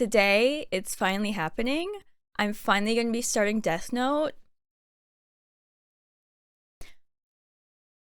today it's finally happening. I'm finally going to be starting Death Note.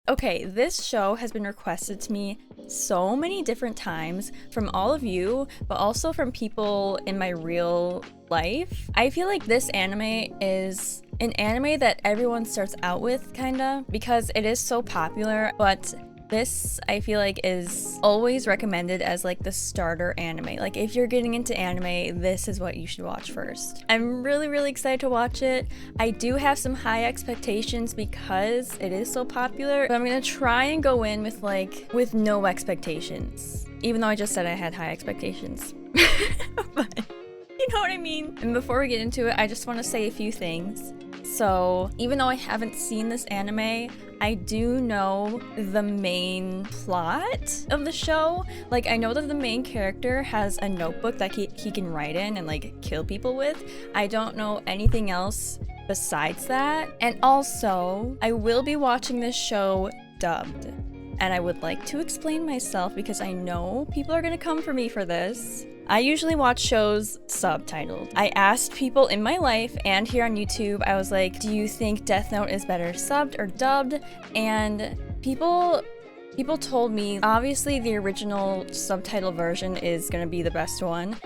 Okay, this show has been requested to me so many different times from all of you, but also from people in my real life. I feel like this anime is an anime that everyone starts out with, kinda, because it is so popular, but this, I feel like, is always recommended as like the starter anime. Like if you're getting into anime, this is what you should watch first. I'm really excited to watch it. I do have some high expectations because it is so popular, but I'm gonna try and go in with no expectations. Even though I just said I had high expectations. But you know what I mean? And before we get into it, I just want to say a few things. So, even though I haven't seen this anime, I do know the main plot of the show. Like, I know that the main character has a notebook that he can write in and like kill people with. I don't know anything else besides that. And also, I will be watching this show dubbed. And I would like to explain myself because I know people are gonna come for me for this. I usually watch shows subtitled. I asked people in my life and here on YouTube, I was like, do you think Death Note is better subbed or dubbed? And people told me, obviously the original subtitle version is gonna be the best one,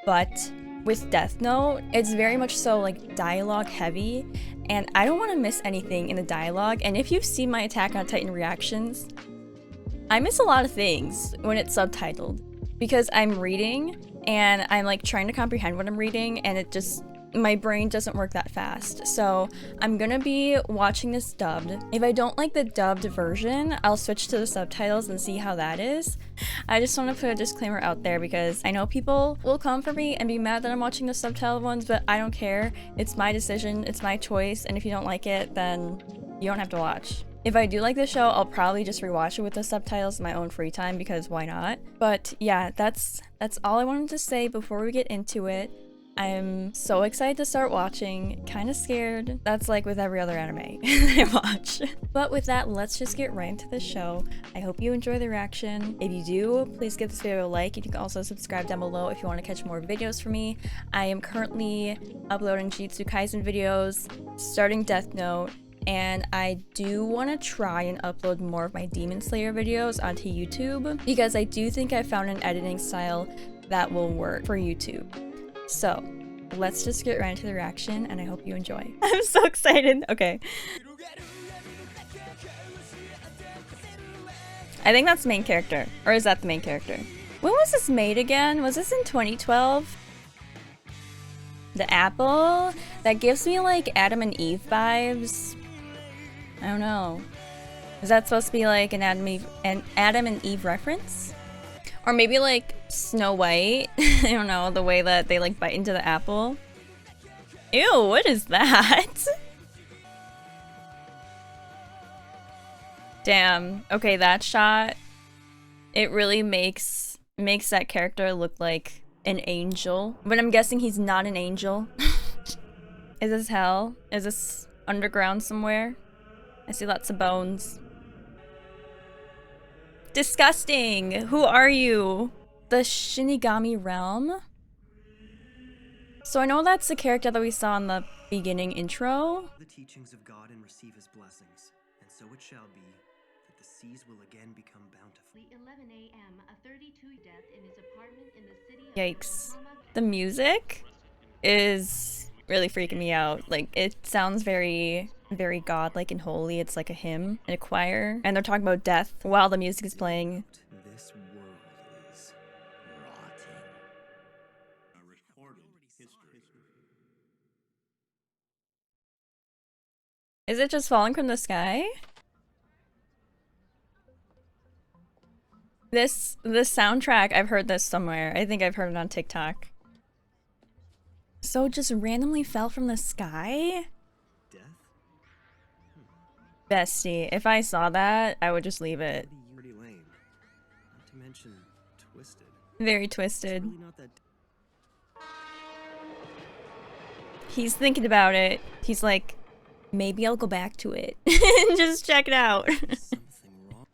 but with Death Note, it's very much so like dialogue heavy, and I don't want to miss anything in the dialogue. And if you've seen my Attack on Titan reactions, I miss a lot of things when it's subtitled because I'm reading and I'm like trying to comprehend what I'm reading, and my brain doesn't work that fast. So I'm gonna be watching this dubbed. If I don't like the dubbed version, I'll switch to the subtitles and see how that is. I just want to put a disclaimer out there because I know people will come for me and be mad that I'm watching the subtitled ones, but I don't care. It's my decision, it's my choice, and if you don't like it, then you don't have to watch. If I do like the show, I'll probably just rewatch it with the subtitles in my own free time because why not? But yeah, that's all I wanted to say before we get into it. I'm so excited to start watching, kind of scared. That's like with every other anime I watch. But with that, let's just get right into the show. I hope you enjoy the reaction. If you do, please give this video a like, and you can also subscribe down below if you want to catch more videos from me. I am currently uploading Jujutsu Kaisen videos, starting Death Note, and I do want to try and upload more of my Demon Slayer videos onto YouTube because I do think I found an editing style that will work for YouTube. So let's just get right into the reaction, and I hope you enjoy. I'm so excited. Okay. I think that's the main character. Or is that the main character? When was this made again? Was this in 2012? The apple? That gives me like Adam and Eve vibes. I don't know. Is that supposed to be like an Adam and Eve reference? Or maybe like Snow White? I don't know, the way that they like bite into the apple. Ew, what is that? Damn. Okay, that shot, it really makes that character look like an angel. But I'm guessing he's not an angel. Is this hell? Is this underground somewhere? I see lots of bones. Disgusting! Who are you? The Shinigami realm? So I know that's the character that we saw in the beginning intro. The teachings of God and receive his blessings, and so it shall be that the seas will again become bountiful. 11 a.m. a 32 death in his apartment in the city of Yikes. The music is really freaking me out. Like, it sounds very godlike and holy. It's like a hymn and a choir, and they're talking about death while the music is playing. This world is rotting. A recorded history. Is it just falling from the sky? This soundtrack, I've heard this somewhere. I think I've heard it on TikTok. So it just randomly fell from the sky? Death? Bestie, if I saw that, I would just leave it. Pretty lame. Not to mention twisted. Very twisted. Really not that. He's thinking about it. He's like, maybe I'll go back to it and just check it out. Something wrong.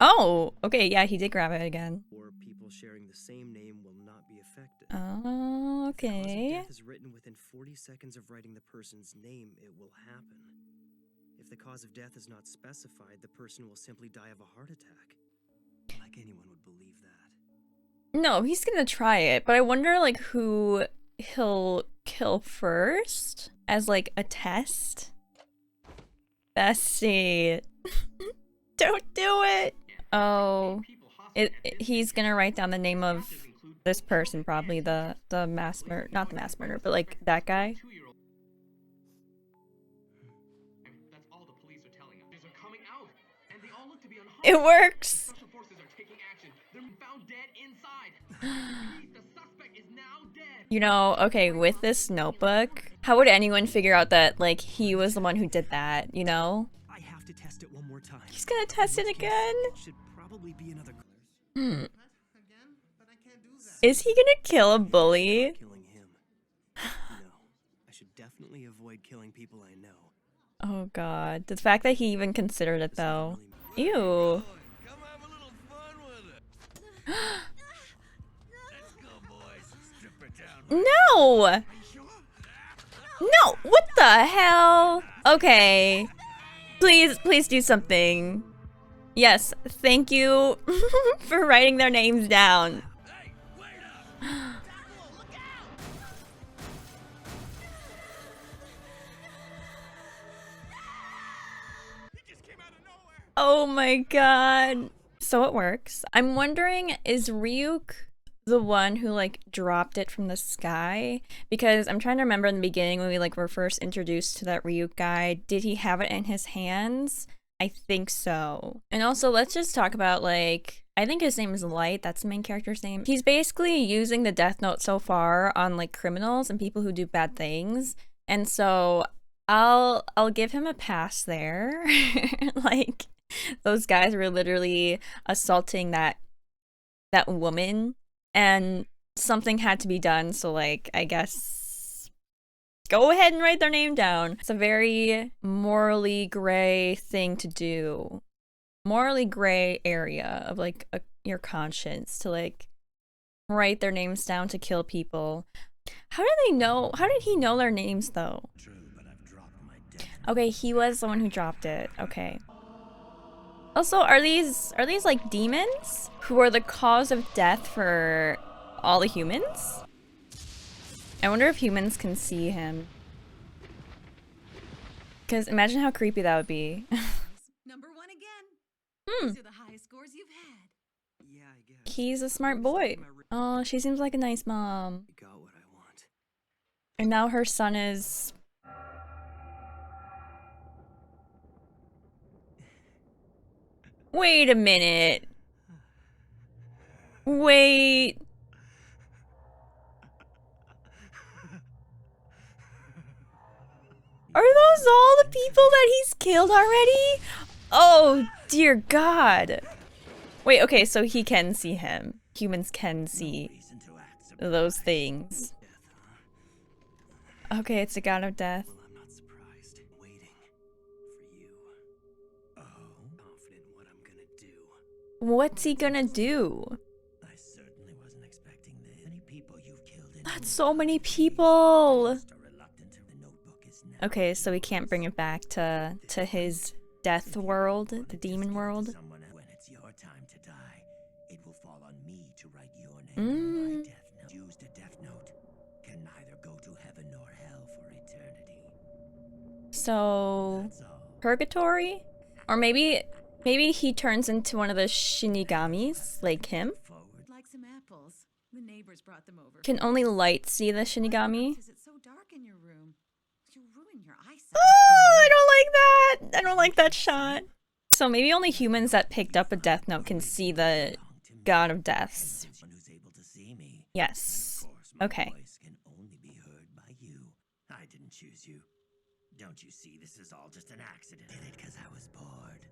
Oh, okay, yeah, he did grab it again. Or people sharing the same name will not be affected. Oh. Okay. Death is written within 40 seconds of writing the person's name, it will happen. If the cause of death is not specified, the person will simply die of a heart attack. Like anyone would believe that. No, he's gonna try it, but I wonder like who he'll kill first as like a test. Bessie. Don't do it. Oh, he's gonna write down the name of this person, probably the mass murder, not the mass murder, but like that guy. That's all the police are telling us. They're coming out, and they all look to be unharmed. It works. Special forces are taking action. They're found dead inside. The suspect is now dead. You know, okay, with this notebook, how would anyone figure out that like he was the one who did that, you know? I have to test it one more time. He's gonna test it again? Should probably be another. Is he gonna kill a bully? Killing him. No, I should definitely avoid killing people I know. Oh god. The fact that he even considered it though. Ew. Come have a little fun with it. Let's go, boys. Strip her down. No! No! What the hell? Okay. Please do something. Yes, thank you for writing their names down. Hey, wait up! Look out! He just came out of nowhere. Oh my god. So it works. I'm wondering, is Ryuk the one who like dropped it from the sky? Because I'm trying to remember in the beginning when we like were first introduced to that Ryuk guy, did he have it in his hands? I think so. And also let's just talk about like, I think his name is Light, that's the main character's name. He's basically using the Death Note so far on like criminals and people who do bad things. And so I'll give him a pass there. Like those guys were literally assaulting that woman and something had to be done, so like I guess go ahead and write their name down. It's a very morally gray thing to do. Morally gray area of like your conscience to like write their names down to kill people. How did they know? How did he know their names though? True, but I've dropped my death. Okay, he was the one who dropped it. Okay. Also, are these like demons who are the cause of death for all the humans? I wonder if humans can see him. Because imagine how creepy that would be. Number one again. Hmm. These are the highest scores you've had. Yeah, I guess. He's a smart boy. Oh, she seems like a nice mom. I got what I want. And now her son is... Wait a minute. Wait. Are those all the people that he's killed already? Oh, dear God. Wait, okay, so he can see him. Humans can see Reason to act surprised. those things. Death, huh? Okay, it's a god of death. Well, I'm not surprised. Waiting for you. Oh, confident in what I'm gonna do. What's he gonna do? I certainly wasn't expecting this. Many people you've killed in That's so many people. just are reluctant to. The notebook is now. Okay, so we can't bring it back to his death world, the demon world. Someone when it's your time to die, it will fall on me to write your name in my death note. Used a death note can neither go to heaven nor hell for eternity. So That's all. purgatory? Or maybe he turns into one of the Shinigamis, like him. Forward. Would like some apples. The neighbors brought them over. Can only Light see the Shinigami? Is it so dark in your room? You'll ruin your eyesight. Oh, I don't like that. I don't like that shot. So maybe only humans that picked up a death note can see the god of deaths. Someone who's able to see me. Yes. Of course, my Okay. voice can only be heard by you. I didn't choose you. Don't you see this is all just an accident? Did it because I was bored.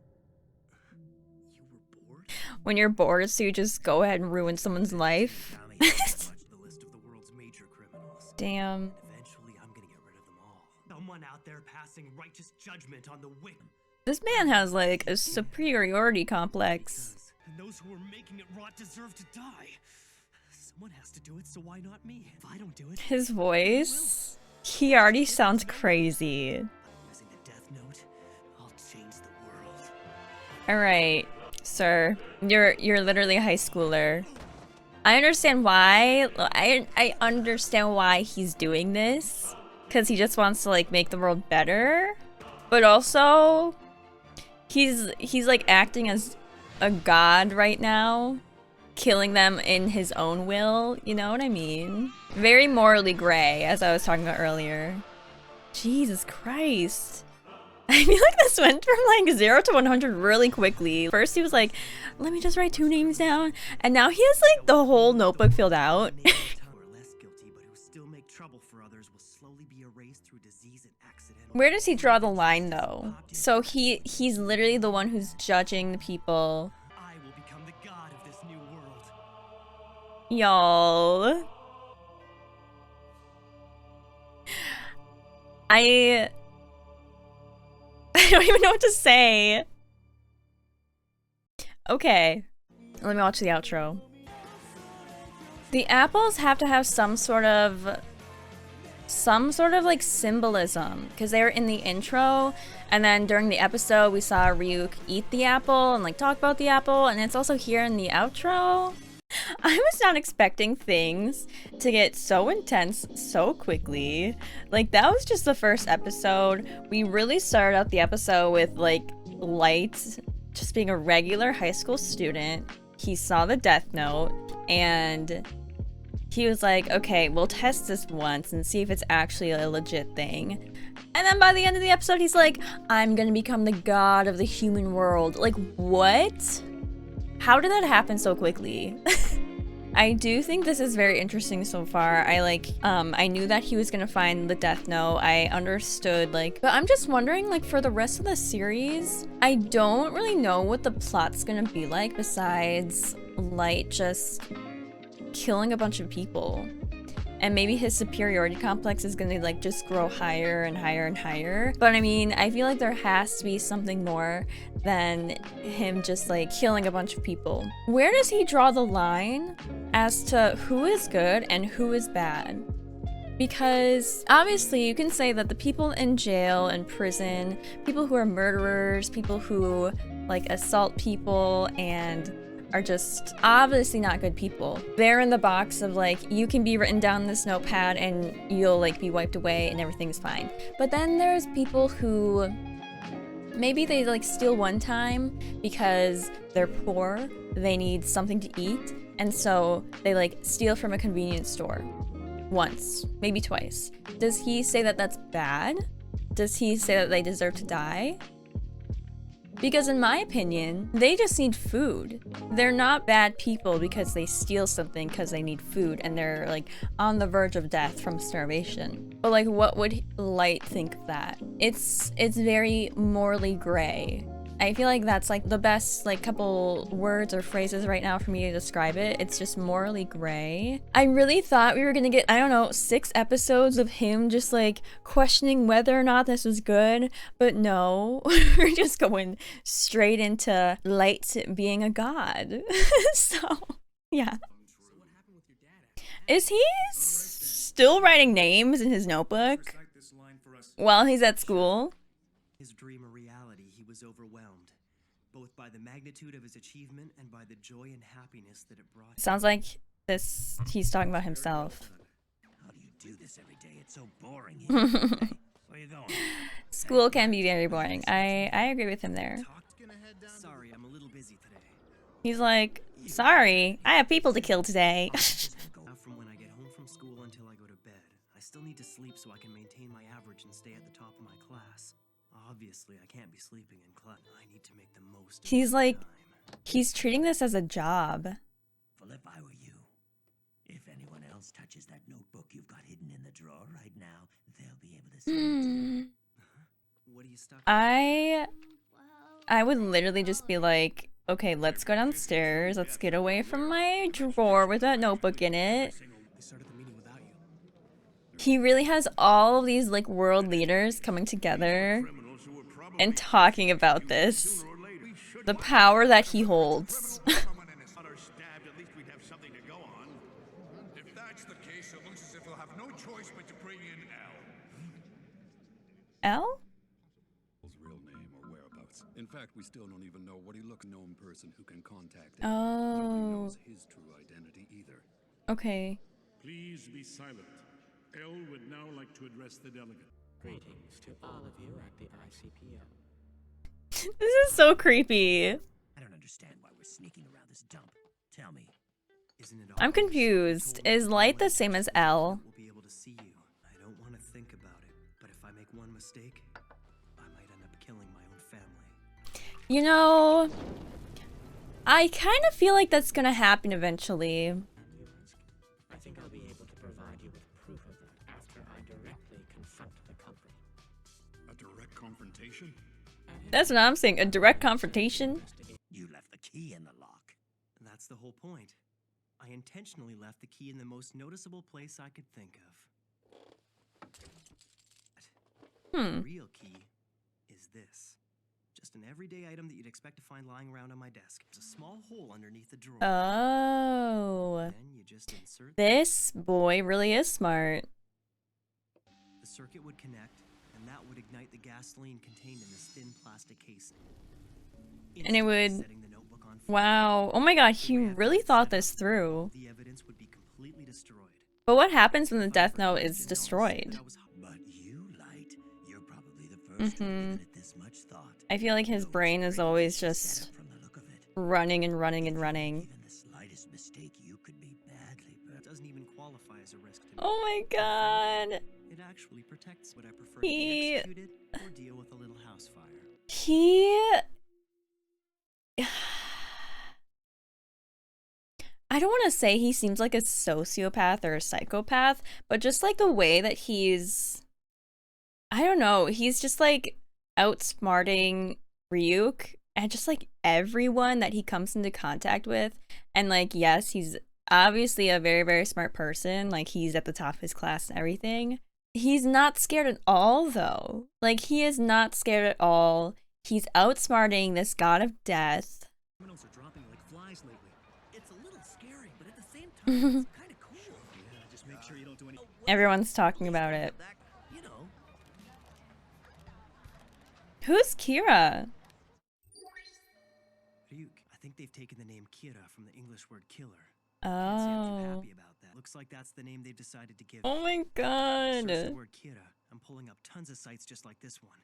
You were bored? When you're bored, so you just go ahead and ruin someone's life. Tommy has much the list of the world's major criminals. Damn. Eventually, I'm gonna get rid of them all. Someone out there passing righteous judgment on the wicked. This man has like a superiority complex. And those who are making it rot deserve to die. Someone has to do it, so why not me? If I don't do it, His voice, he already sounds crazy. using the Death Note, I'll change the world. All right, sir, you're literally a high schooler. I understand why. I understand why he's doing this, because he just wants to like make the world better, but also he's like acting as a god right now, killing them in his own will. You know what I mean? Very morally gray, as I was talking about earlier. Jesus Christ. I feel like this went from like 0 to 100 really quickly. First he was like, let me just write 2 names down, and now he has like the whole notebook filled out. Who are less guilty but who still make trouble for others will slowly be erased through disease and accidental. Where does he draw the line though? So he's literally the one who's judging the people. I will become the god of this new world. Y'all. I don't even know what to say. Okay, let me watch the outro. The apples have to have some sort of like symbolism, because they were in the intro, and then during the episode we saw Ryuk eat the apple and like talk about the apple, and it's also here in the outro. I was not expecting things to get so intense so quickly. Like, that was just the first episode. We really started out the episode with like Light just being a regular high school student. He saw the Death Note and he was like, okay, we'll test this once and see if it's actually a legit thing. And then by the end of the episode, he's like, I'm gonna become the god of the human world. Like, what? How did that happen so quickly? I do think this is very interesting so far. I knew that he was gonna find the Death Note. I understood, like, but I'm just wondering, like, for the rest of the series, I don't really know what the plot's gonna be like besides Light just killing a bunch of people. And maybe his superiority complex is gonna like just grow higher and higher and higher. But I mean, I feel like there has to be something more than him just like killing a bunch of people. Where does he draw the line as to who is good and who is bad? Because obviously you can say that the people in jail and prison, people who are murderers, people who like assault people and are just obviously not good people. They're in the box of like, you can be written down in this notepad and you'll like be wiped away and everything's fine. But then there's people who maybe they like steal one time because they're poor, they need something to eat, and so they like steal from a convenience store once, maybe twice. Does he say that that's bad? Does he say that they deserve to die? Because in my opinion, they just need food. They're not bad people because they steal something because they need food and they're like on the verge of death from starvation. But like, what would Light think of that? It's very morally gray. I feel like that's like the best like couple words or phrases right now for me to describe it. It's just morally gray. I really thought we were gonna get, I don't know, 6 episodes of him just like questioning whether or not this was good, but no, we're just going straight into Light being a god. So, yeah. Is he still writing names in his notebook while he's at school? His dream a reality, he was overwhelmed, both by the magnitude of his achievement and by the joy and happiness that it brought. Sounds like he's talking about himself. How do you do this every day? It's so boring here. Where you going? School can be very boring. I agree with him there. Sorry, I'm a little busy today. He's like, sorry, I have people to kill today. Now from when I get home from school until I go to bed, I still need to sleep so I can maintain my average and stay at the top of my class. Obviously, I can't be sleeping in class. I need to make the most of He's my like, time. he's treating this as a job. Well, if I were you, if anyone else touches that notebook you've got hidden in the drawer right now, they'll be able to see it. What are you stuck? I would literally just be like, okay, let's go downstairs. Let's get away from my drawer with that notebook in it. I started the meeting without you. He really has all of these like world leaders coming together and talking about this. The power that he holds. choice but to bring in L? His real name or whereabouts. In fact, we still don't even know what he looks. Known person who can contact him. Nobody Oh. knows his true identity either. Okay. Please be silent. L would now like to address the delegate. Greetings to all of you at the ICPO. This is so creepy. I don't understand why we're sneaking around this dump. Tell me, isn't it I'm obvious? confused. You told me Is light the one same as person L? will be able to see you. I don't want to think about it, but if I make one mistake, I might end up killing my own family. You know, I kind of feel like that's gonna happen eventually. And you ask, I think I'll be able to provide you with proof of that after I directly confront the culprit. A direct confrontation? That's what I'm saying. A direct confrontation. You left the key in the lock. That's the whole point. I intentionally left the key in the most noticeable place I could think of. The real key is this. Just an everyday item that you'd expect to find lying around on my desk. It's a small hole underneath the drawer. Oh. Then you just insert This boy really is smart. the circuit would connect, and that would ignite the gasoline contained in this thin plastic casing. And it would- Instantly setting the notebook on fire. Wow. Oh my god, he The way I really had it thought set this up, through. The evidence would be completely destroyed. But what happens when the If I Death forgot Note to is notice destroyed? that I was- But you, Light, you're probably the first to have given it this much thought. I feel like his No, it's brain is great always set just up from the look of it. running and running and running. Even the slightest mistake, you could be badly burned. Doesn't even qualify as a risk to me. Oh my god. It actually protects. Would I prefer He- to be executed or deal with a little house fire? He... I don't want to say he seems like a sociopath or a psychopath, but just like the way that he's... I don't know, he's just like outsmarting Ryuk and just like everyone that he comes into contact with. And like, yes, he's obviously a very, very smart person. Like, he's at the top of his class and everything. He's not scared at all, though. Like, he is not scared at all. He's outsmarting this god of death. Criminals are dropping like flies lately. It's a little scary, but at the same time, it's kind of cool. Yeah, just make sure you don't do any. Everyone's talking about it. You know. Who's Kira? Ryuk, I think they've taken the name Kira from the English word killer. Can't say I'm too Oh. happy about that. Looks like that's the name they've decided to give it. Oh my Search the god. word Kira. I'm pulling up tons of sites just like this one.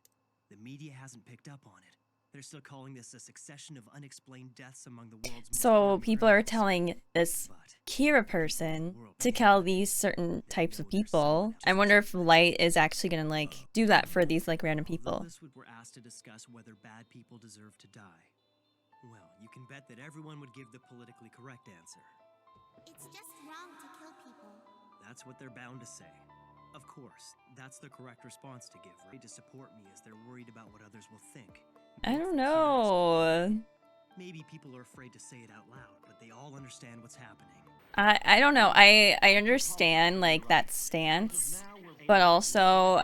The media hasn't picked up on it. They're still calling this a succession of unexplained deaths among the world's most So hardened people are criminals. telling this But Kira person to kill these certain types of people. I wonder if Light is actually gonna like do that for these like random although people. this week we're asked to discuss whether bad people deserve to die. Well, you can bet that everyone would give the politically correct answer. It's just wrong to kill people. That's what they're bound to say. Of course, that's the correct response to give, right? To support me as they're worried about what others will think. I don't know. Maybe people are afraid to say it out loud, but they all understand what's happening. I don't know. I understand like that stance, but also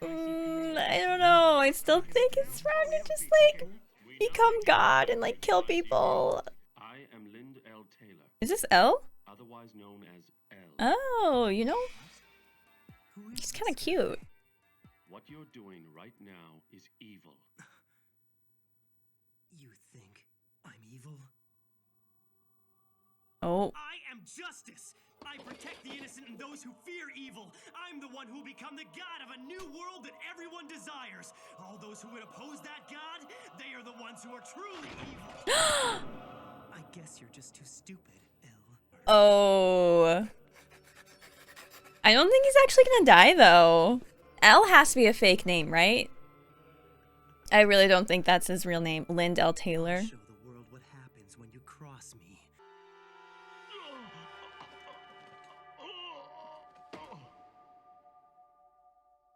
I don't know. I still think it's wrong to just like become God and like kill people. I am Lind L. Taylor, Is this L? otherwise known as L. Oh, you know, Who is he's this kind of guy? cute. What you're doing right now is evil. You think I'm evil? Oh, I am justice! I protect the innocent and those who fear evil. I'm the one who will become the god of a new world that everyone desires. All those who would oppose that god, they are the ones who are truly evil. I guess you're just too stupid, L. oh. I don't think he's actually gonna die though. L has to be a fake name, right? I really don't think that's his real name, Lind L. Taylor. Show the world what happens when you cross me.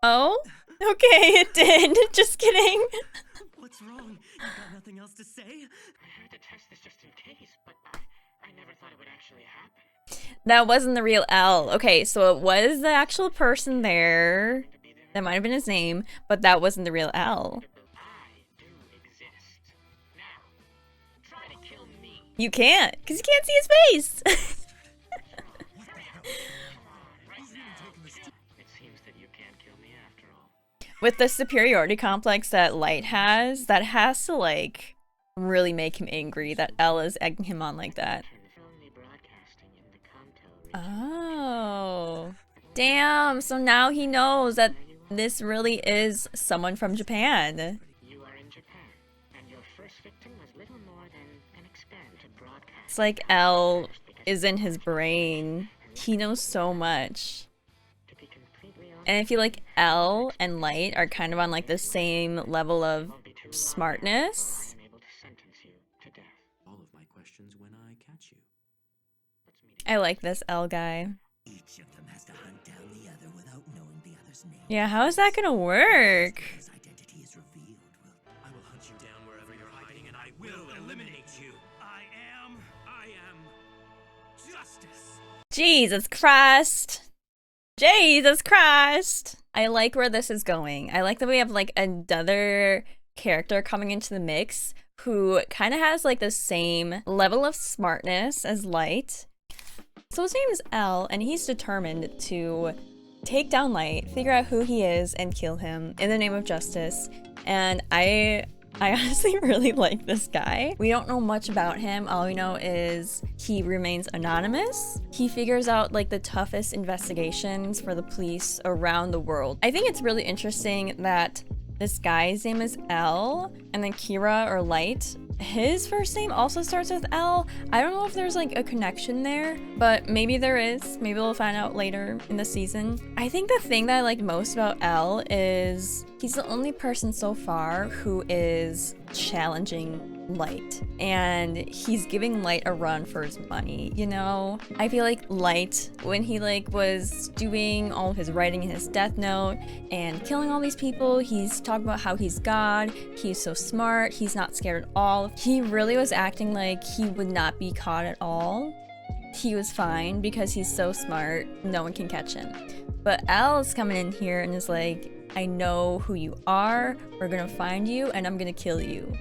Oh? Okay, it did. Just kidding. What's wrong? You got nothing else to say? I had to test this just in case, but I never thought it would actually happen. That wasn't the real L. Okay, so it was the actual person there. That might have been his name, but that wasn't the real L. I do exist. Now, try to kill me. You can't, because you can't see his face. Come on, right now. It seems that you can't kill me after all. With the superiority complex that Light has, that has to like really make him angry that Elle is egging him on like that. Only broadcasting in the Kanto region. Oh. Damn, so now he knows that this really is someone from Japan. You are in Japan, and your first victim was little more than an experiment to broadcast. It's like Elle is in his brain. He knows so much. To be completely honest, And I feel like Elle and Light are kind of on like the same level of smartness. I am able to sentence you to death. All of my questions when I catch you. Let's meet I like this Elle guy. Each of them has to hunt down the other without knowing the other's name. Yeah, how is that gonna work? His identity is revealed. Well, I will hunt you down wherever you're hiding, and I will eliminate you. I am justice. Jesus Christ. Jesus Christ. I like where this is going. I like that we have like another character coming into the mix who kind of has like the same level of smartness as Light. So his name is Elle, and he's determined to take down Light, figure out who he is, and kill him in the name of justice. And I honestly really like this guy. We don't know much about him. All we know is he remains anonymous. He figures out like the toughest investigations for the police around the world. I think it's really interesting that this guy's name is Elle, and then Kira or Light, his first name also starts with L. I don't know if there's like a connection there, but maybe there is. Maybe we'll find out later in the season. I think the thing that I like most about L is he's the only person so far who is challenging Light, and he's giving Light a run for his money, you know? I feel like Light, when he like was doing all of his writing in his death note and killing all these people, he's talking about how he's God, he's so smart, he's not scared at all. He really was acting like he would not be caught at all. He was fine because he's so smart, no one can catch him. But Al is coming in here and is like, I know who you are, we're gonna find you, and I'm gonna kill you.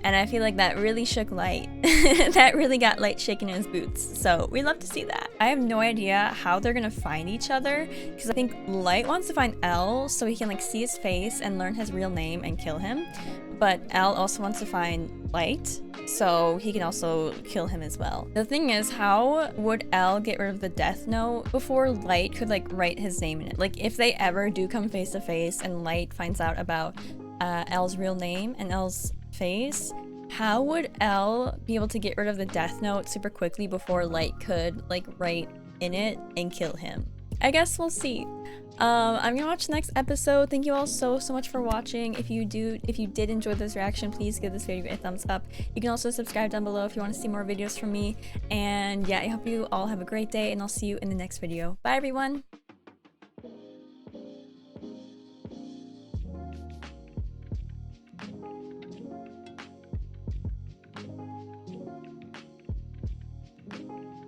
And I feel like that really shook Light. That really got Light shaking in his boots. So we love to see that. I have no idea how they're gonna find each other, because I think Light wants to find Elle so he can like see his face and learn his real name and kill him. But Elle also wants to find Light so he can also kill him as well. The thing is, how would Elle get rid of the death note before Light could like write his name in it? Like if they ever do come face to face and Light finds out about Elle's real name and Elle's face, how would Elle be able to get rid of the death note super quickly before Light could like write in it and kill him? I guess we'll see. I'm gonna watch the next episode. Thank you all so much for watching. If you did enjoy this reaction, please give this video a thumbs up. You can also subscribe down below if you want to see more videos from me. And yeah, I hope you all have a great day, and I'll see you in the next video. Bye everyone.